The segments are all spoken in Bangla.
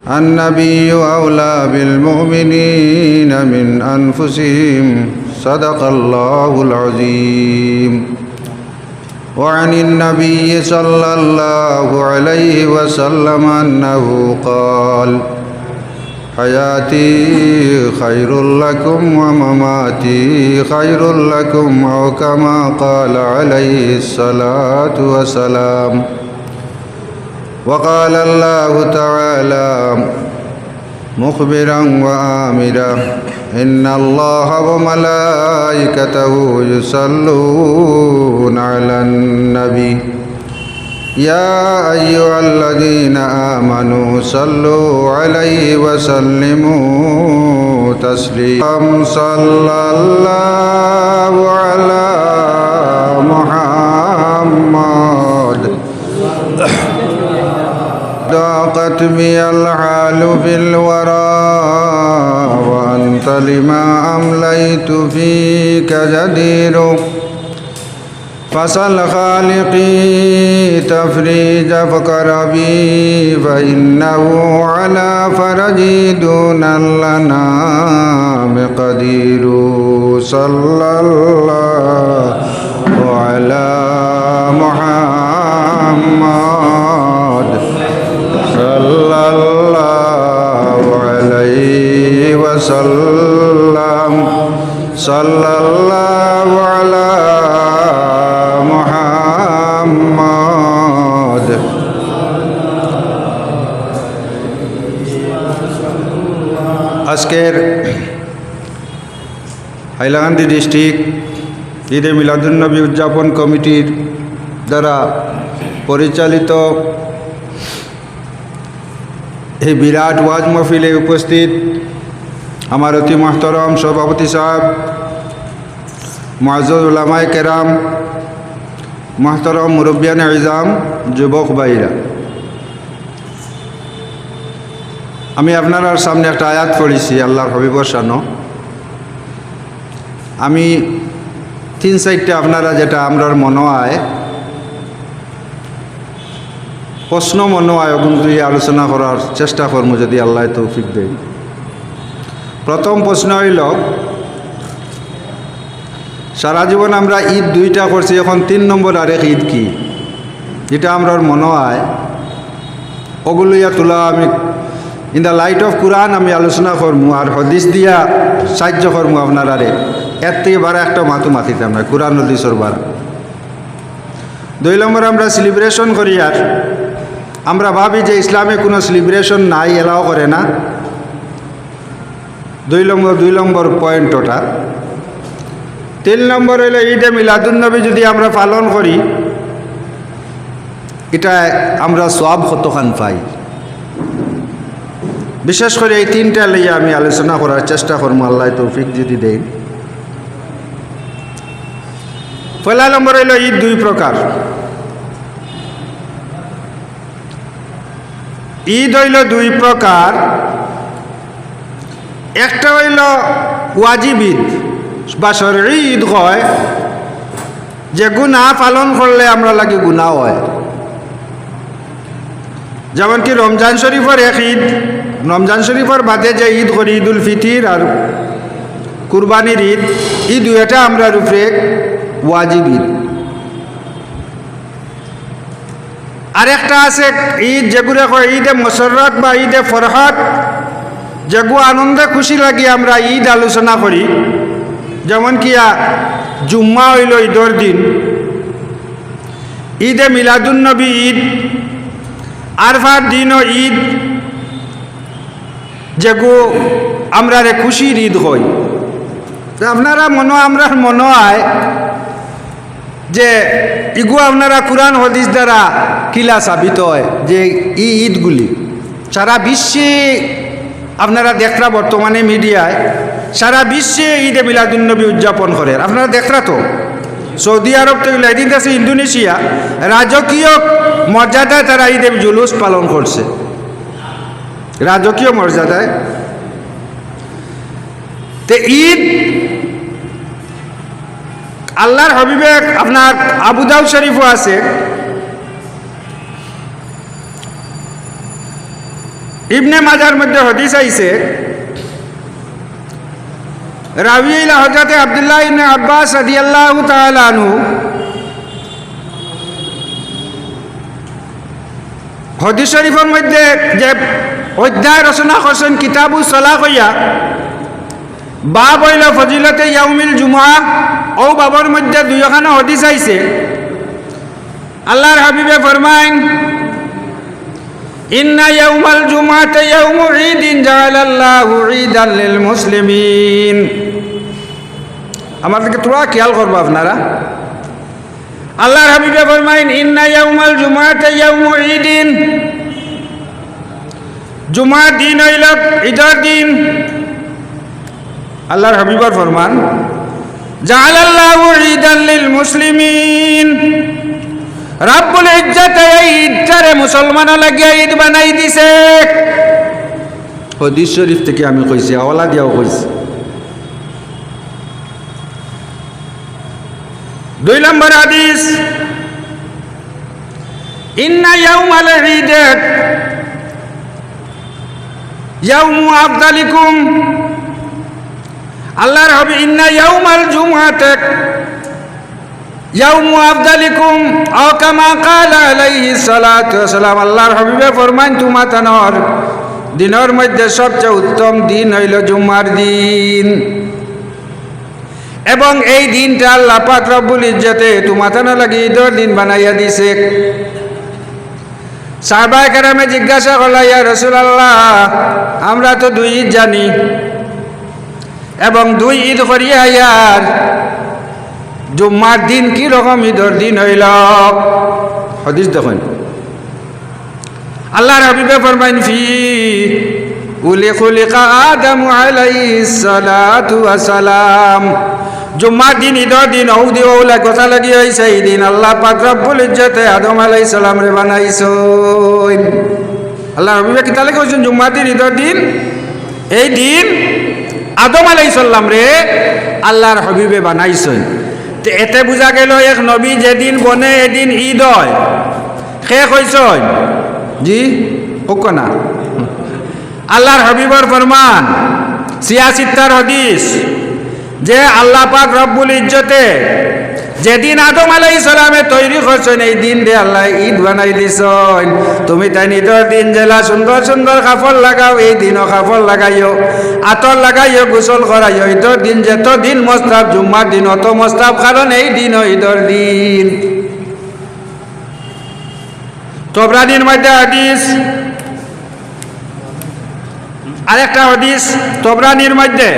النبي أولى بالمؤمنين من أنفسهم صدق الله العظيم. وعن النبي صلى الله عليه وسلم أنه قال: حياتي خير لكم ومماتي خير لكم، أو كما قال عليه الصلاة والسلام. وقال الله تعالى مخبرا وآمرا: إن الله وملائكته يصلون على النبي يا أيها الذين آمنوا صلوا عليه وسلموا تسليما. صلى الله على محمد. ضاقت بي الحال في الورى وأنت لما أمليت فيك جدير، فسل خالقي تفريج فكربي فإنه على فرجي دون الأنام قدير. صلى الله على محمد صلى الله عليه وسلم. صلى الله على محمد. আজকের হাইলাকান্দি ডিস্ট্রিক্ট ঈদে মিলাদুন্নবী উদযাপন কমিটির দ্বারা পরিচালিত এই বিরাট ওয়াজ মাহফিলে উপস্থিত আমার অতি মোহতরম সভাপতি সাহেব, মুআজ্জাজ উলামায়ে কেরাম, মোহতরম মুরব্বিয়ান ইজাম, যুবক ভাইরা, আমি আপনার সামনে একটা আয়াত পড়েছি আল্লাহর হাবিবর শানো। আমি 3-4টা আপনারা যেটা আমরার মনে হয় প্রশ্ন মনে হয় ওগুলো আলোচনা করার চেষ্টা করবো যদি আল্লাহ তৌফিক দেয়। প্রথম প্রশ্ন হইল, সারা জীবন আমরা ঈদ 2টা করছি, এখন 3 নম্বর আরেক ঈদ কি? যেটা আমরার মনে হয় ওগুলো তোলা আমি ইন দ্য লাইট অফ কোরআন আমি আলোচনা করবো আর হদিস দিয়া সাহায্য করবো আপনার আরে। এর থেকে বারা একটা মাথু মাথিতাম না, কোরআন হদিসর বারা। 2 নম্বর আমরা সেলিব্রেশন করি, আর আমরা ভাবি যে ইসলামে কোনো সেলিব্রেশন নাই, এলাও করে না। 2 নম্বর পয়েন্ট ওটা। 3 নম্বর হইল ঈদে মিলাদুন্নবী যদি আমরা পালন করি, এটা আমরা সওয়াব কতখান পাই। বিশেষ করে এই 3টা লইয়া আমি আলোচনা করার চেষ্টা করবো আল্লাহ তৌফিক যদি দেন। পয়লা নম্বর হইল ঈদ 2 প্রকার। ঈদ হইল 2 প্রকার। একটা হইল ওয়াজিব ঈদ বা শরঈ ঈদ হয়, যে গুনাহ পালন করলে আমরা লাগে গুনাহ হয়। যেমন কি রমজান শরীফের এক ঈদ, রমজান শরীফের বাদে যে ঈদ করি ঈদুল ফিতর আর কুরবানির ঈদ, এই 2টা আমরা রূপে ওয়াজিব ঈদ। আরেকটা আছে ঈদ যেগুলো কয় ঈদে মুসররত বা ঈদে ফরহত, যেগুলো আনন্দে খুশি লাগি আমরা ঈদ আলোচনা করি। যেমন কি জুম্মা হইল ঈদের দিন, ঈদে মিলাদুন্নবী ঈদ, আরফার দিনও ঈদ, যেগুলো আমরা খুশির ঈদ হই। আপনারা আমরা মনে হয় যে ইগু আপনারা কোরআন হাদিস দ্বারা কিলা সাবিত হয় যে এই ঈদগুলি সারা বিশ্বে আপনারা দেখরা বর্তমানে মিডিয়ায় সারা বিশ্বে ঈদে মিলাদুন্নবী উদযাপন করে। আপনারা দেখরা তো সৌদি আরব থেকে এদিন আছে ইন্দোনেশিয়া, রাজকীয় মর্যাদায় তারা ঈদে জুলুস পালন করছে, রাজকীয় মর্যাদায়। তো ঈদ আল্লাহর হাবিবে আপনার আবু দাউদ শরীফও আছে, ইবনে মাজার মধ্যে হাদিস আইছে রাবি ইলা হযরত আব্দুল্লাহ ইবনে আব্বাস রাদিয়াল্লাহু তাআলা আনহু হাদিস শরীফের মধ্যে যে অধ্যায় রচনা করছেন কিতাবুস সালাহ হইয়া বাব হইল ফজিলতে ইয়াউমিল জুমআ ও বাবার মধ্যে দুইখানা হাদিস আইছে আল্লাহর হাবিবে ফরমায়েন ইন্না ইয়াউমাল জুমআতি ইয়াউমু ঈদিন জাআলাল্লাহু ঈদান লিল মুসলিমিন। আমার দিকে তোরা খেয়াল করবা আপনারা। আল্লাহর হাবিবে ফরমায়েন ইন্না ইয়াউমাল জুমআতি ইয়াউমু ঈদিন, জুমার দিন হইল ঈদের দিন। আল্লাহর হাবিবের ফরমান জাআলাল্লাহু ঈদান লিল মুসলিমিন, রব্বুল ইজ্জত এই ঈদটারে মুসলমানের লাগিয়া ঈদ বানাই দিছে। হাদিস শরীফ থেকে আমি কইছি, আওলা দিয়াও কইছি। 2 নম্বর হাদিস ইন্না ইয়াউমাল ঈদ ইয়াউমু আফদালিকুম, আল্লাহর হাবিব ইন্না ইয়াউমাল জুমআতি ইয়াউমু আফদালিকুম আও কামা ক্বালা আলাইহিস সালাতু ওয়াস সালাম। আল্লাহর হাবিবে ফরমান তোমাতানোর দিনের মধ্যে সবচেয়ে উত্তম দিন হইল জুমার দিন, এবং এই দিনটা আল্লাহ পাক রব্বুল ইজ্জতে তোমাতানো লাগি ঈদের দিন বানাইয়া দিছে। সাহাবায়ে কেরামে জিজ্ঞাসা করলা, ইয়া রাসূলুল্লাহ আমরা তো 2 ঈদ জানি এবং 2 ঈদ করিয়া ইয়ার জুম্মার দিন কি রকম ঈদের দিন হইল? হাদিস দেখুন, আল্লাহর হাবিবে ফরমাইন ফি খুলিকা আদম আলাইহিস সালাতু ওয়াস সালাম, জুম্মার দিন ঈদের দিন ঔদি ওলা কথা লাগি হইছে। এই দিন আল্লাহ পাক রব্বুল ইজ্জতে আদম আলাইহিস সালাম রে বানাইছেন। আল্লাহর হাবিবে কি তালে কইছেন জুম্মার দিন ঈদের দিন? এই দিন আদম আলাইহিস সালাম রে আল্লাহর হাবিবে বানাইছেন। এতে বুঝা গেল এক নবী যেদিন বনে এদিন ঈদ হয়। সে কইছেন জি হোক না, আল্লাহর হাবিবর ফরমান 86 হাদিস যে আল্লাহ পাক রব্বুল ইজ্জতে যেদিন আদম আলাইহিস সালামে তৈরি করছেন এই দিন রে আল্লাহ ঈদ বানাই দিছেন। তুমি তাই ঈদের দিন জেলা সুন্দর সুন্দর কাপড় লাগাও, এই দিনও কাপড় লাগাইও, আতর লাগাইও, গোসল করাইও। ঈদের দিন যত দিন মোস্তাব, জুম্মার দিন অত মোস্তাব, কারণ এই দিনও ঈদের দিন। তবরানির মধ্যে হাদিস, আরেকটা হাদিস তবরানির মধ্যে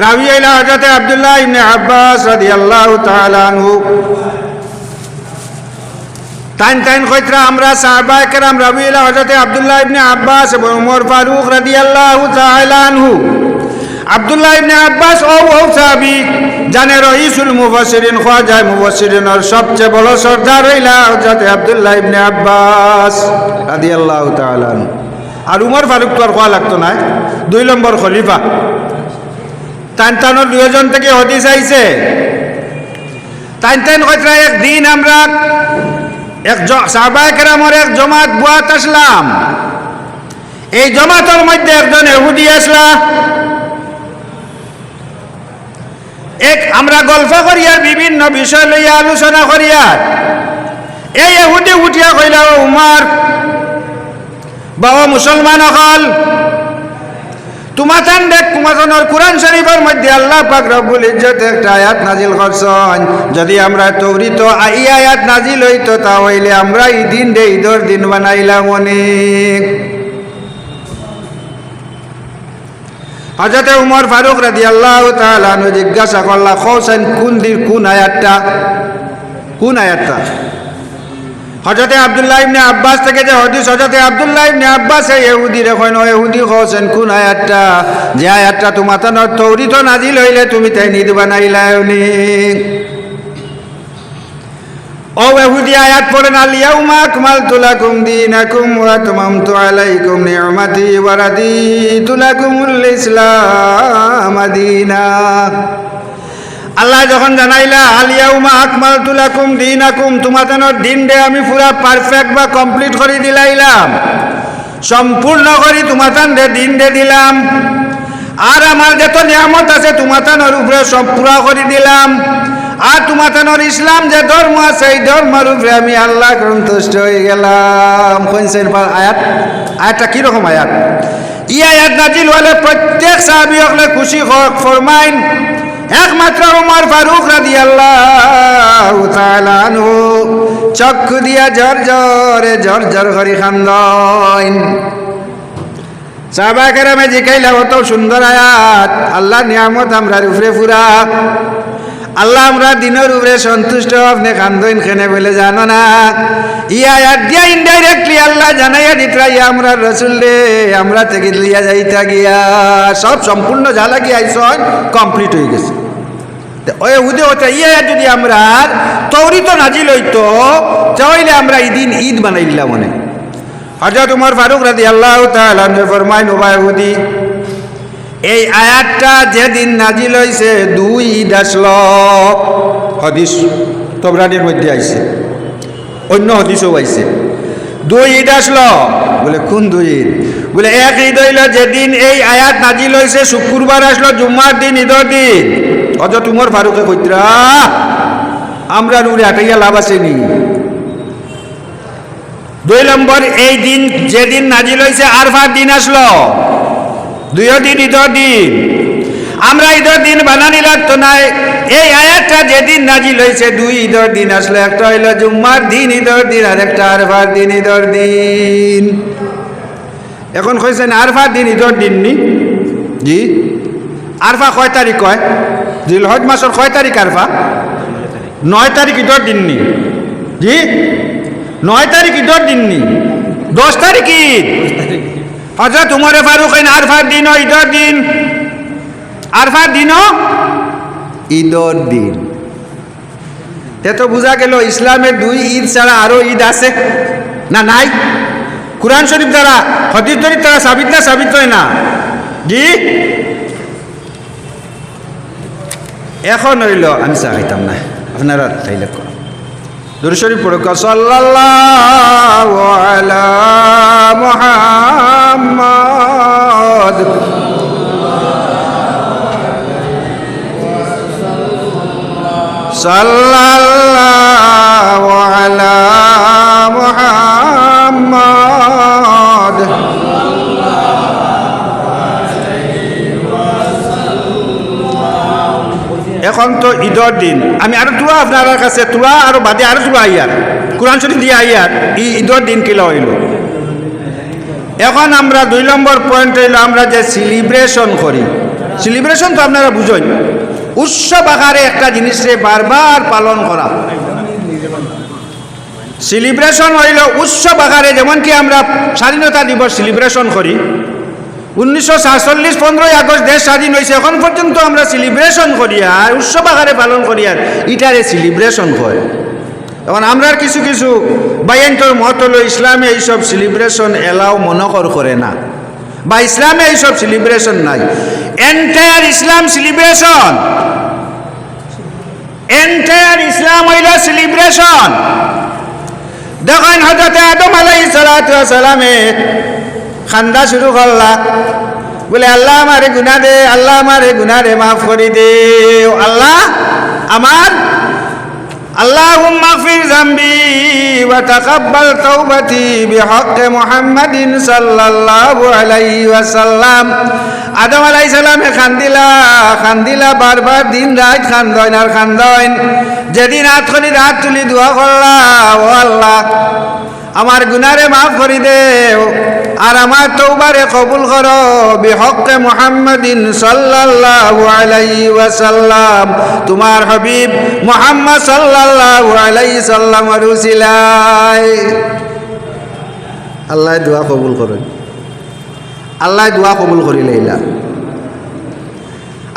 রাবি আইলা হযরত আব্দুল্লাহ ইবনে আব্বাস রাদিয়াল্লাহু তাআলা আনহু টাইন কইত্রা আমরা সাহাবায়ে কেরাম রাবি আইলা হযরত আব্দুল্লাহ ইবনে আব্বাস এবং ওমর ফারুক রাদিয়াল্লাহু তাআলা আনহু। আব্দুল্লাহ ইবনে আব্বাস ও সাহাবী জানে রইসুল মুফাসসিরিন, খাজা মুফাসসিরিনের সবচেয়ে বড় সর্দার হইলা হযরত আব্দুল্লাহ ইবনে আব্বাস রাদিয়াল্লাহু তাআলা আনহু। আর ওমর ফারুক তো আর কোয়া লাগতো না, 2 নম্বর খলিফা। তানতানোর 2 জন থেকে হাদিস আইছে। তান কইরা একদিন আমরা এক সাহাবায়ে কেরামের এক জমাত বুয়াত আসলাম। এই জমাতের মধ্যে একজন ইহুদি আসলা। আমরা গল্প করিয়ার বিভিন্ন বিষয় লইয়া আলোচনা করিয়ার এই ইহুদি উঠিয়া কইলা, উমর বাবা মুসলমান হল তোমাতান দেখ, তোমাতানোর কুরআন শরীফের মধ্যে আল্লাহ পাক রব্বুল ইজ্জত একটা আয়াত নাজিল করছেন। যদি আমরা তৌরিত এই আয়াত নাজিল হইতো তাহলে আমরা এই দিন রে ঈদের দিন বানাইলাম অনেক। হযরত উমর ফারুক রাদিয়াল্লাহু তাআলা আনহু জিজ্ঞাসা করলা, কওছেন কোন দিন কোন আয়াতটা? হযরত আব্দুল্লাহ ইবনে আব্বাস থেকে যে হাদিস, হযরত আব্দুল্লাহ ইবনে আব্বাস এই ইহুদি দেখেন, ও ইহুদি কওছেন কোন আয়াতটা? যে আয়াতটা তোমাতানোর তৌরিত নাজিল হইলে তুমি তাই ঈদ বানাইলানি। ও ইহুদি আয়াত পড়েন, আল ইয়াউমা আকমালতু লাকুম দীনাকুম ওয়া আতমামতু আলাইকুম নি'মাতি ওয়া রাদিতু লাকুমুল ইসলাম দীনা। আল্লাহ যখন জানাইলা আলিয়াউমা আকমালতু লাকুম দীনাকুম, তোমাদের দিন দে আমি পুরা পারফেক্ট বা কমপ্লিট করে দিলাইলাম, সম্পূর্ণ করে তোমাদের দিন দে দিলাম, আর আমার যত নিয়ামত আছে তোমাদের উপরে সব পুরা করে দিলাম, আর তোমাদের ইসলাম যে ধর্ম আছে এই ধর্মের উপরে আমি আল্লাহ সন্তুষ্ট হয়ে গেলাম। আয়াতটা কিরকম আয়াত? ই আয়াত নাজিল হলে প্রত্যেক সাহাবী হলে খুশি ফরমাইন, একমাত্র উমর ফারুক রাদিয়াল্লাহু তাআলা আনহু চক্ষু দিয়া ঝরঝর করে খান্দন। সাহাবা কেরামে জিকাইলা অত সুন্দর আয়াত, আল্লাহ নিয়ামত আমরার উপরে পুরা, আল্লাহ আমরা দিনের উপরে সন্তুষ্ট, আপনি খান্দন খেনে বলে জানো না? ই আয়াত দিয়া ইনডাইরেক্টলি আল্লাহ জানাইয়া দিতরা আমরা রসুল রে, আমরা থেকে লিয়া যাইতা গিয়া সব সম্পূর্ণ ঝালা গিয়া আইসন কমপ্লিট হয়ে গেছে। ওই উদে হতে ইয়া যদি আমরা তৌরিত নাজিল হইতো তাহলে আমরা ঈদিন ঈদ বানাইলাম মনে। হযরত উমর ফারুক রাদিয়াল্লাহু তাআলা ফরমায়, ও ইহুদি, এই আয়াতটা যেদিন নাজিল হয়েছে 2 ঈদ আসলো। হাদিস তবরানির মধ্যে আইছে, অন্য হাদিসও আইছে 2 ঈদ আসলো। বলে কোন 2 ঈদ? বলে এক ঈদ হইল যেদিন এই আয়াত নাজিল হয়েছে শুক্রবার আসলো, জুম্মার দিন ঈদের দিন। হযরত উমর ফারুকে কইতরা আমরা নুরে আটাইয়া লাভ আসেনি। 2 নম্বর, এই দিন যেদিন নাজিল হয়েছে আরফার দিন আসলো, 2 দিন ঈদের দিন। আমরা ঈদের দিন বানানি লাগতো না, এই আয়াতটা যেদিন নাজিল হয়েছে 2 ঈদের দিন আসলো, একটা হইল জুম্মার দিন ঈদের দিন আর একটা আরফার দিন ঈদের দিন। এখন কইছেন আরফার দিন ঈদের দিন নি? জি। আরফা কয় তারিখ কয়? জিলহজ মাসের কয় তারিখ আরফা? 9 তারিখ ঈদের দিন নি? জি 9 তারিখ ঈদের দিন নি? 10 তারিখ ঈদ। হযরত উমর ফারুক আরফার দিন ও ঈদের দিন, আরফার দিন ও ঈদের দিন। তো বোঝা গেল ইসলামের 2 ঈদ ছাড়া আরো ঈদ আছে না? নাই। কুরআন শরীফ দ্বারা হাদিস শরীফ দ্বারা সাবিত হয় না। জি। এখন হইল আমি চা খাইতাম না, আপনারা খাইলে দুরূদ শরীফ পড়ুক। সাল্লাল্লাহু আলা মুহাম্মদ সাল্লাল্লাহু আলা মুহাম্মদ। এখন তো ঈদের দিন, আমি আরো দোয়া আপনার কাছে তোলা আরো বাদে আরো দোয়া আইয়ার কোরআন শরীফ দিয়ে আইয়ার ঈদের দিন কিলা হইল। এখন আমরা 2 নম্বর পয়েন্ট হইল আমরা যে সেলিব্রেশন করি, সেলিব্রেশন তো আপনারা বুঝেন, উৎসব আকারে একটা জিনিসকে বারবার পালন করা। সেলিব্রেশন হইল উৎসব আকারে, যেমন কি আমরা স্বাধীনতা দিবস সেলিব্রেশন করি। 1947 15ই আগস্ট দেশ স্বাধীন হয়েছে, এখন পর্যন্ত আমরা সেলিব্রেশন করি আর উৎসব আকারে পালন করি, আর এটারে সেলিব্রেশন হয়। এখন আমরা কিছু কিছু বাইন্তর মত হলো ইসলামে এইসব সেলিব্রেশন এলাও মনকর করে না, বা ইসলামে এইসব সেলিব্রেশন নাই। এন্টায়ার ইসলাম সেলিব্রেশন, এন্টায়ার ইসলাম হইল সেলিব্রেশন। দেখেন হযরত আদম আলাইহিস সালাতু ওয়াস সালামে খান্দা শুরু করলা, বলে আল্লাহ আমারে গুনাহ দে, আল্লাহ আমারে গুনাহ রে মাফ করে দে, আল্লাহ আমার আল্লাহুম্মা গফির যামবি ওয়া তাকাব্বাল তাওবাতি বিহাক্কি মুহাম্মাদিন সাল্লাল্লাহু আলাইহি ওয়াসাল্লাম। আদম আলাইহিস সালামে খান্দিলা বারবার দিন রাত খান্দন। যেদিন হাত তুলি দোয়া করলা, ও আল্লাহ আমার গুনারে মাফ করে দেও আর আমার তওবারে কবুল করো বিহক্কে মুহাম্মাদিন সাল্লাল্লাহু আলাইহি ওয়াসাল্লাম, তোমার হাবিব মুহাম্মদ সাল্লাল্লাহু আলাইহি সাল্লামের উসিলায়। আল্লাহ দোয়া কবুল করেন, আল্লাহ দোয়া কবুল করি লাইলা।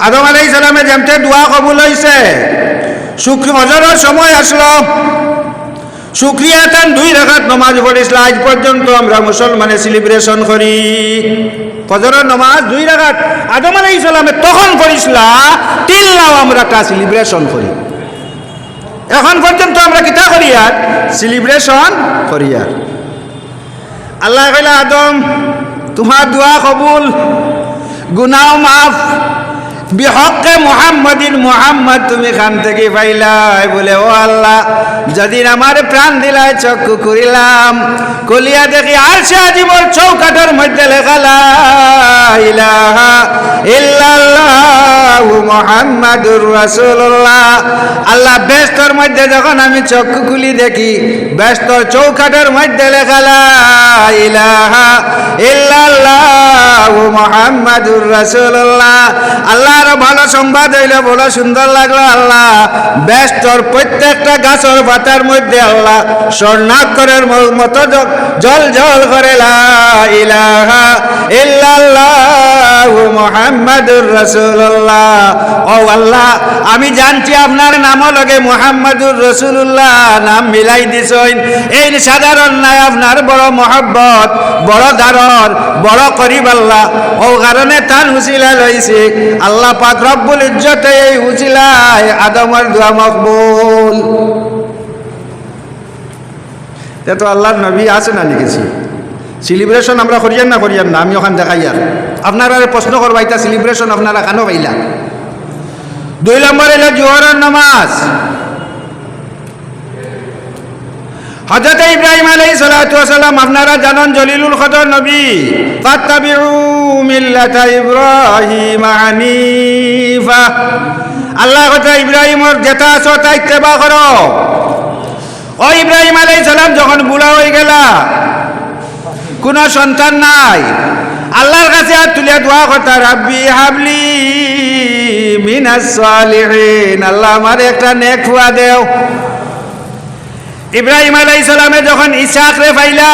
আদম আলাইহিস সালামের যেমতে দোয়া কবুল হইছে, শুক্র হজরের সময় আসলো, শুক্রিয়া তান 2 রাকাত নামাজ পড়িসলা আজ পর্যন্ত আমরা মুসলমানে সেলিব্রেশন করি ফজরের নামাজ 2 রাকাত আদম আলাইহিস সালামে তখন পড়িসলা তিল্লাও আমরা তা সেলিব্রেশন করি এখন পর্যন্ত আমরা কিতা করি আর সেলিব্রেশন করি আর আল্লাহ কইলা আদম তোমার দোয়া কবুল গুনাহ মাফ বিহকে মুহাম্মাদিন মুহাম্মদ তুমি খান থেকে পাইলাই বলে ও আল্লাহ যেদিন আমার প্রাণ দিলাই চক্ষু করিলাম কলিয়া দেখি আরশে আজিমর চৌকাঠের মধ্যে লেখা লা ইলাহা ইল্লাল্লাহু মুহাম্মাদুর রাসূলুল্লাহ আল্লাহ বেহেশতের মধ্যে যখন আমি চক্ষু খুলি দেখি বেহেশতের চৌকাঠের মধ্যে লেখা লা ইলাহা ইল্লাল্লাহু মুহাম্মাদুর রাসূলুল্লাহ আল্লাহ ভালো সংবাদ হইল বড় সুন্দর লাগলো আল্লাহ বেহেশতের প্রত্যেকটা গাছের পাতার মধ্যে আল্লাহ স্বর্ণাক্ষরের মতো জল জল করে লা ইলাহা ইল্লাল্লাহু মুহাম্মাদুর রাসূলুল্লাহ ও আল্লাহ আমি জানছি আপনার নামও লগে মুহাম্মাদুর রাসূলুল্লাহ নাম মিলাই দিছেন এই সাধারণ নাই আপনার বড় মহব্বত বড় দারর বড় করিব আল্লাহ ও কারণে তান উসিলা লইছে আল্লাহ পাক রব্বুল ইজ্জতে এই উসিলায় আদমের দোয়া মকবুল তে তো আল্লাহর নবী আছে না লিখেছি সেলিব্রেশন আমরা করিয়ান না আমি ওখান দেখাই আর আপনারা প্রশ্ন করবা এটা সেলিব্রেশন আপনারা কেন পাইলা 2 নম্বর হলো জোহরের নামাজ হযরত ইব্রাহিম আলাইহিস সালাতু ওয়াস সালাম আপনারা জানেন জলিলুল কদর নবী ফাত্তাবিউ মিল্লাতা ইব্রাহিম হানিফা আল্লাহ কথা ইব্রাহিমের যেটা আছে তা ইত্তেবা করো ও ইব্রাহিম আলাইহিস সালাম যখন বুড়া হয়ে গেলা কোনো সন্তান নাই আল্লাহর কাছে হাত তুলে দোয়া করতা রাব্বি হাবলি মিনাস সালিহিন আল্লাহ আমারে একটা নেক ফুয়া দেও ইব্রাহিম আলাইহিস সালামে যখন ইসহাক রে পাইলা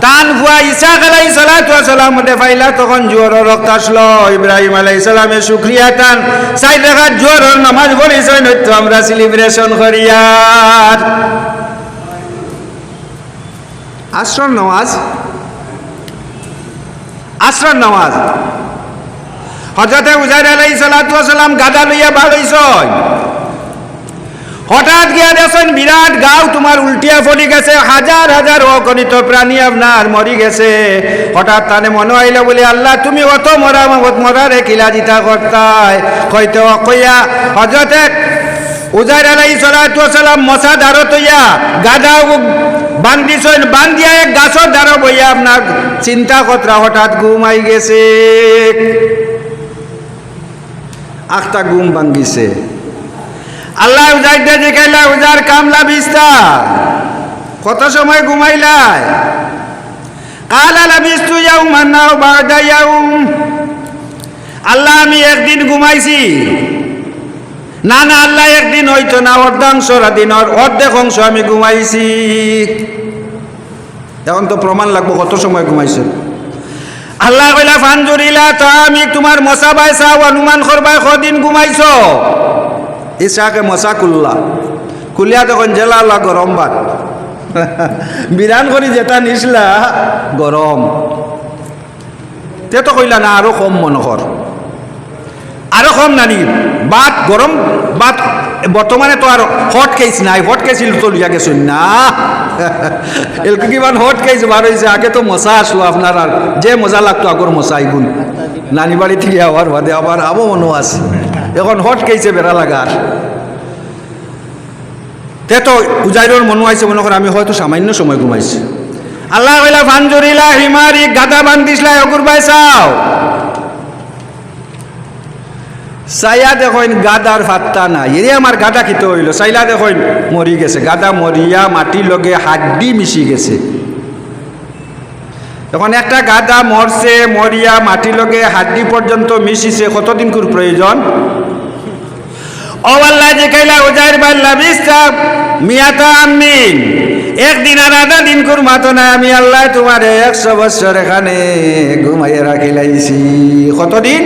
তান ফুয়া ইসহাক আলাইহিস সালাতু ওয়াস সালাম মধ্যে পাইলা তখন জোহরের রক্ত আসলো ইব্রাহিম আলাইহিস সালামের শুকরিয়া তান 4 রাকাত জোহরের নামাজ পড়িছেন তো আমরা সেলিব্রেশন করি আর আসর নামাজ হযরত উজাইর আলাইহিস সালাতু ওয়াস সালাম গাদা লইয়া বার হইছেন হঠাৎ গিয়া দেখেন বিরাট গাঁও তোমার উল্টিয়া পড়ে গেছে হাজার হাজার অগণিত প্রাণী আপনার মরি গেছে হঠাৎ তানে মনে হইল বলে আল্লাহ তুমি অত মরারে কিলা দিতা করতাই হয়তো কইয়া হযরত উজাইর আলাইহিস সালাতু ওয়াস সালাম মশা দাঁড়ো তৈয়া গাদা বান্ধিছেন বান্ধিয়া এক গাছর দাঁড়ো বইয়া আপনার চিন্তা কতরা হঠাৎ ঘুমাই গেছে আখটা ঘুম ভাঙ্গিছে আল্লাহ উজাইরটা দেখাইলা উজার কামলা বিস্তা কত সময় ঘুমাইলাই কালা লাবিস্তু ইয়াউমান নাও বাদা ইয়াউম আল্লাহ আমি একদিন ঘুমাইছি না আল্লাহ একদিন হইতো না অর্ধাংশ দিনের অর্ধেক অংশ আমি ঘুমাইছি এখন তো প্রমাণ লাগবো কত সময় ঘুমাইছে আল্লাহ কইলা ফানজুরিলা তো আমি তোমার মশা বাইসাও অনুমান করবাই কদিন ঘুমাইছো ইসাকে মশা কুলিয়া তখন জেলা গরম ভাত বিরান করি যেটা নিসলা গরম তে তো কইলা না আরো কম মনে কর আরো কম নানি ভাত গরম ভাত বর্তমানে তো আর হট কেস নাই হট কেসিল তো লিয়া গেছেন না এলকে কিমান হট কেস বার হয়েছে আগে তো মশা আসলো আপনার আর যে মজা লাগতো আগর মশা এগুন নানি বাড়ি থেকে আবার বাদে আবার আবো মনো আছে এখন হট কেসে বেড়া লাগার তে তো উজাইরের মনে হয়েছে মনে করেন আমি হয়তো সামান্য সময় ঘুমাইছি আল্লাহ কইলা ফানজুরিলা হিমারি গাদা বান্ধিসলা অগুর বাইসাও সাইয়া দেখেন গাদার ফাত্তা নাই এরে আমার গাদা খেতে হইল সাইলা দেখেন মরি গেছে গাদা মরিয়া মাটির লগে হাড্ডি মিশি গেছে তখন একটা গাদা মরছে মরিয়া মাটির লগে হাড্ডি পর্যন্ত মিশিছে কতদিন করে প্রয়োজন ও আল্লাহ যে কইলা উজাইর বাল্লা বিস্তা মিয়াতা আমিন একদিন আর আধা দিন করে মাতো না আমি আল্লাহ তোমার 100 বছর এখানে ঘুমাইয়ে রাখিলাইছি কতদিন